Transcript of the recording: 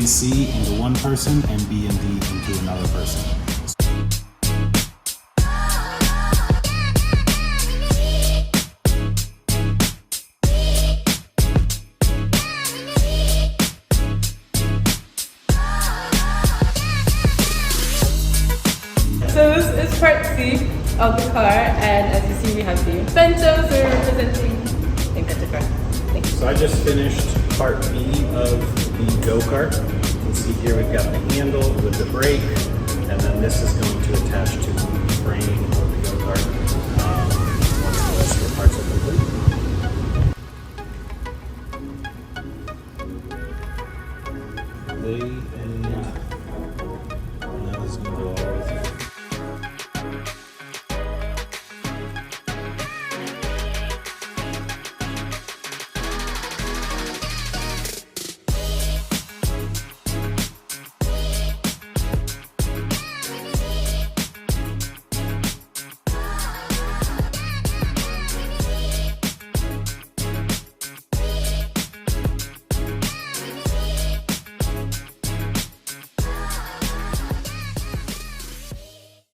and C into one person and B and D into another person. So this is part C of the car, and as you see we have the Infento, so we're representing Infento car. Thank you. So I just finished part B of the go-kart. You can see here we've got the handle with the brake, and then this is going to attach to the frame of the go-kart once the rest of the parts are complete.